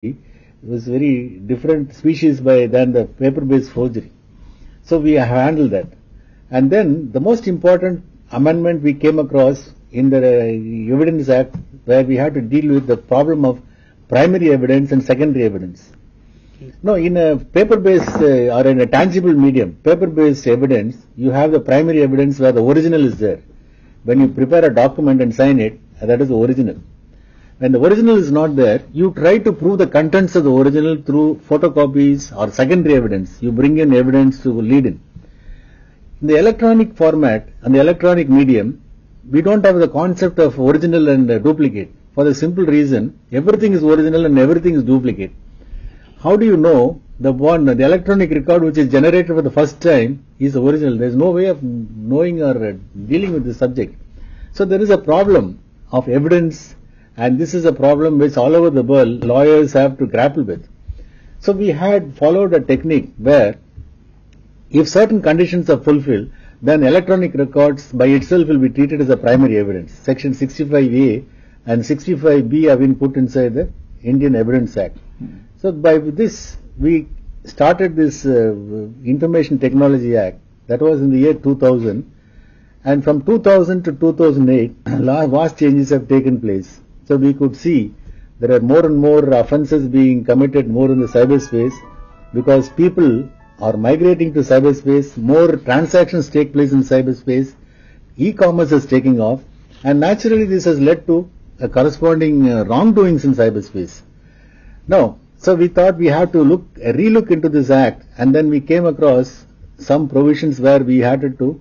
was very different species than the paper-based forgery. So we handled that. And then the most important amendment we came across in the Evidence Act, where we had to deal with the problem of primary evidence and secondary evidence. No, in a paper-based or in a tangible medium, paper-based evidence, you have the primary evidence where the original is there. When you prepare a document and sign it, that is the original. When the original is not there, you try to prove the contents of the original through photocopies or secondary evidence. You bring in evidence to lead in. In the electronic format and the electronic medium, we don't have the concept of original and duplicate. For the simple reason, everything is original and everything is duplicate. How do you know the electronic record which is generated for the first time is the original? There is no way of knowing or dealing with the subject. So there is a problem of evidence, and this is a problem which all over the world lawyers have to grapple with. So we had followed a technique where if certain conditions are fulfilled, then electronic records by itself will be treated as a primary evidence. Section 65A and 65B have been put inside the Indian Evidence Act. So by this, we started this Information Technology Act. That was in the year 2000. And from 2000 to 2008, vast changes have taken place. So we could see there are more and more offences being committed more in the cyberspace because people are migrating to cyberspace, more transactions take place in cyberspace, e-commerce is taking off, and naturally this has led to a corresponding wrongdoings in cyberspace. Now, so we thought we had to relook into this act, and then we came across some provisions where we had to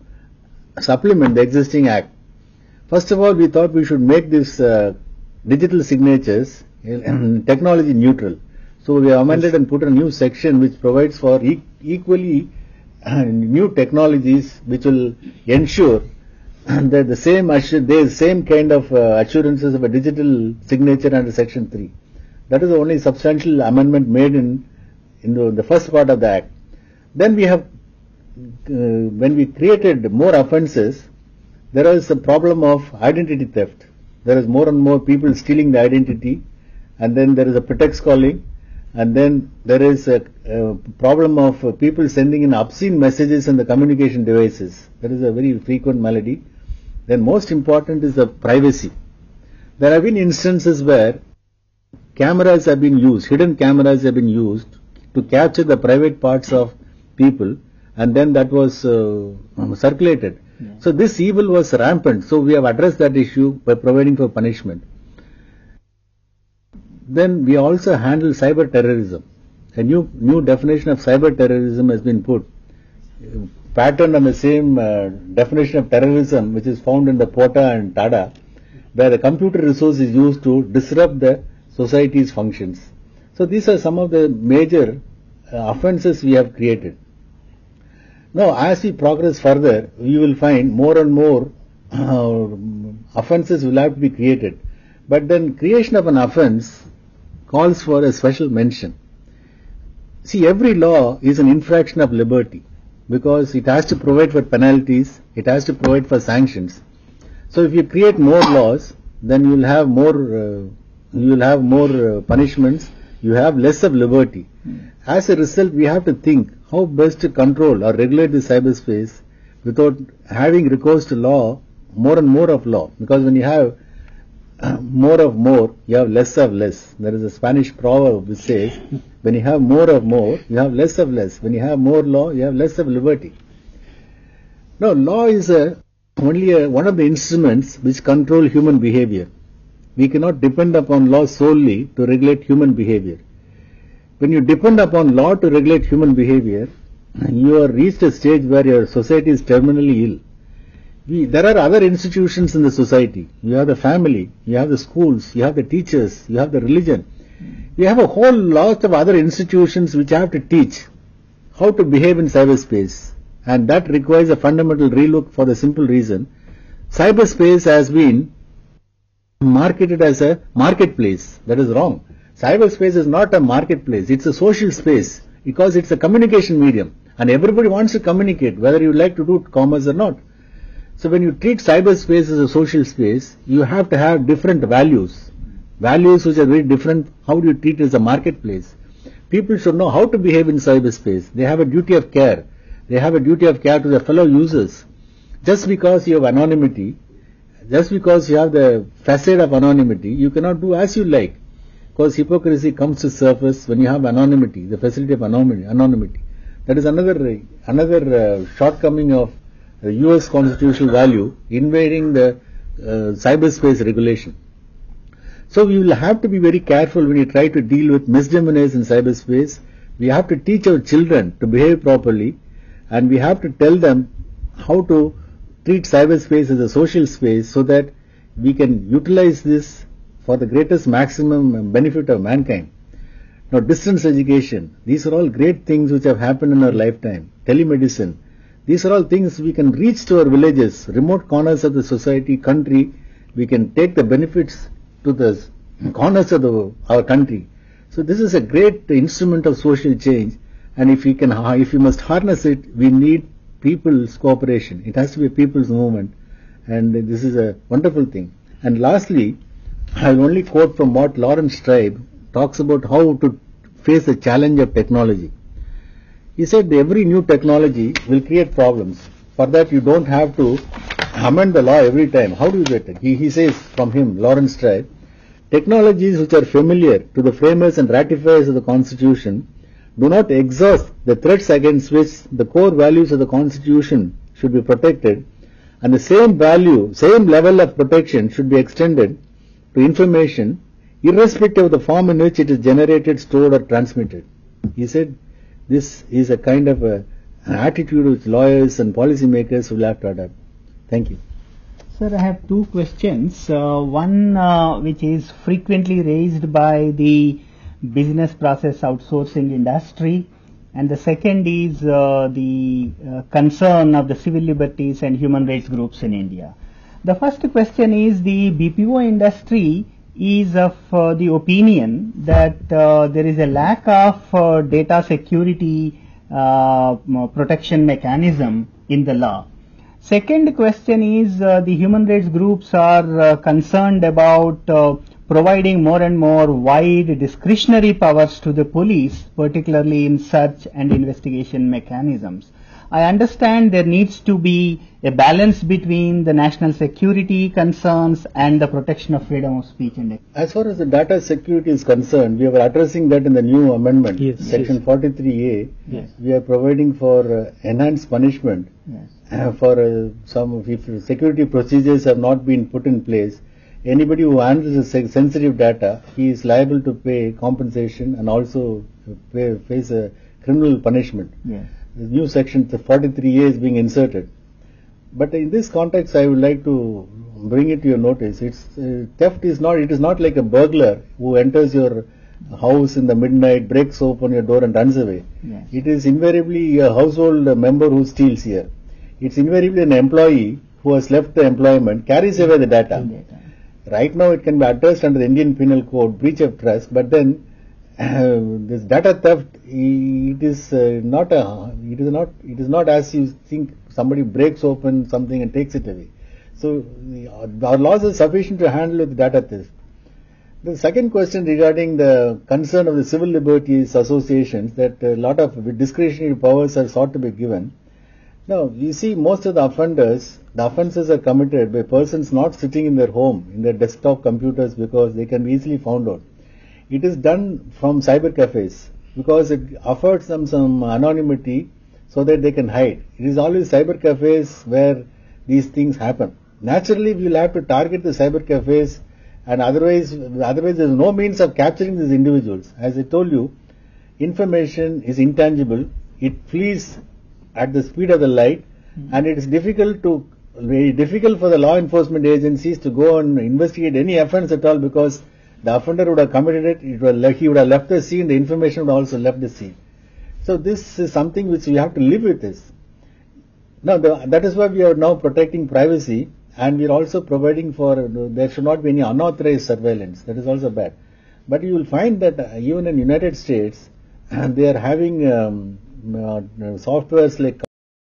supplement the existing act. First of all, we thought we should make this digital signatures technology neutral. So we amended and put a new section which provides for equally new technologies which will ensure that the same kind of assurances of a digital signature under Section 3. That is the only substantial amendment made in the first part of the Act. Then we have, when we created more offences, there is a problem of identity theft. There is more and more people stealing the identity, and then there is a pretext calling, and then there is a problem of people sending in obscene messages in the communication devices. That is a very frequent malady. Then most important is the privacy. There have been instances where cameras have been used, hidden cameras have been used to capture the private parts of people, and then that was circulated. Yeah. So this evil was rampant. So we have addressed that issue by providing for punishment. Then we also handle cyber terrorism. A new definition of cyber terrorism has been put, patterned on the same definition of terrorism which is found in the POTA and TADA, where the computer resource is used to disrupt the society's functions. So these are some of the major offences we have created. Now, as we progress further, we will find more and more offences will have to be created. But then creation of an offence calls for a special mention. See, every law is an infraction of liberty because it has to provide for penalties, it has to provide for sanctions. So if you create more laws, then you will have more punishments, you have less of liberty. As a result, we have to think how best to control or regulate the cyberspace without having recourse to law, more and more of law. Because when you have more of more, you have less of less. There is a Spanish proverb which says, when you have more of more, you have less of less. When you have more law, you have less of liberty. Now, law is only one of the instruments which control human behavior. We cannot depend upon law solely to regulate human behavior. When you depend upon law to regulate human behavior, you have reached a stage where your society is terminally ill. There are other institutions in the society. You have the family, you have the schools, you have the teachers, you have the religion. You have a whole lot of other institutions which have to teach how to behave in cyberspace. And that requires a fundamental relook for the simple reason. Cyberspace has been marketed as a marketplace. That is wrong. Cyberspace is not a marketplace. It's a social space because it's a communication medium. And everybody wants to communicate, whether you like to do commerce or not. So when you treat cyberspace as a social space, you have to have different values. values which are very different, how do you treat it as a marketplace? People should know how to behave in cyberspace. They have a duty of care. They have a duty of care to their fellow users. Just because you have anonymity, just because you have the facade of anonymity, you cannot do as you like. Because hypocrisy comes to surface when you have anonymity, the facility of anonymity. That is another shortcoming of the US constitutional value invading the cyberspace regulation. So we will have to be very careful when we try to deal with misdemeanors in cyberspace. We have to teach our children to behave properly, and we have to tell them how to treat cyberspace as a social space so that we can utilize this for the greatest maximum benefit of mankind. Now, distance education, these are all great things which have happened in our lifetime. Telemedicine, these are all things we can reach to our villages, remote corners of the society, country. We can take the benefits to the corners of our country. So this is a great instrument of social change, and if we must harness it, we need people's cooperation. It has to be a people's movement, and this is a wonderful thing. And lastly, I will only quote from what Lawrence Tribe talks about how to face the challenge of technology. He said every new technology will create problems. For that you don't have to amend the law every time. How do you get it? He says from him, Lawrence Tribe, technologies which are familiar to the framers and ratifiers of the Constitution do not exhaust the threats against which the core values of the Constitution should be protected, and the same level of protection should be extended to information irrespective of the form in which it is generated, stored or transmitted. He said this is a kind of an attitude which lawyers and policymakers will have to adopt. Thank you. Sir, I have two questions. One which is frequently raised by the business process outsourcing industry, and the second is the concern of the civil liberties and human rights groups in India. The first question is the BPO industry is of the opinion that there is a lack of data security protection mechanism in the law. Second question is the human rights groups are concerned about providing more and more wide discretionary powers to the police, particularly in search and investigation mechanisms. I understand there needs to be a balance between the national security concerns and the protection of freedom of speech and expression. As far as the data security is concerned, we are addressing that in the new amendment, yes, Section 43A. Yes. We are providing for enhanced punishment for some if security procedures have not been put in place. Anybody who handles sensitive data, he is liable to pay compensation and also face a criminal punishment. Yes. The new section 43A is being inserted. But in this context, I would like to bring it to your notice. Theft is not like a burglar who enters your house in the midnight, breaks open your door and runs away. Yes. It is invariably a household member who steals here. It's invariably an employee who has left the employment, carries away the data. Right now it can be addressed under the Indian Penal Code, breach of trust, but then this data theft, it is not as you think somebody breaks open something and takes it away. So our laws are sufficient to handle with data theft. The second question regarding the concern of the civil liberties associations that a lot of discretionary powers are sought to be given. Now, you see most of the offences are committed by persons not sitting in their home, in their desktop computers because they can be easily found out. It is done from cyber cafes because it affords them some anonymity so that they can hide. It is always cyber cafes where these things happen. Naturally, we will have to target the cyber cafes, and otherwise there is no means of capturing these individuals. As I told you, information is intangible. It flees at the speed of the light, and it is very difficult for the law enforcement agencies to go and investigate any offence at all because the offender would have committed it, he would have left the scene, the information would also left the scene. So this is something which we have to live with this. Now that is why we are now protecting privacy, and we are also providing for, there should not be any unauthorized surveillance. That is also bad. But you will find that even in United States, they are having softwares like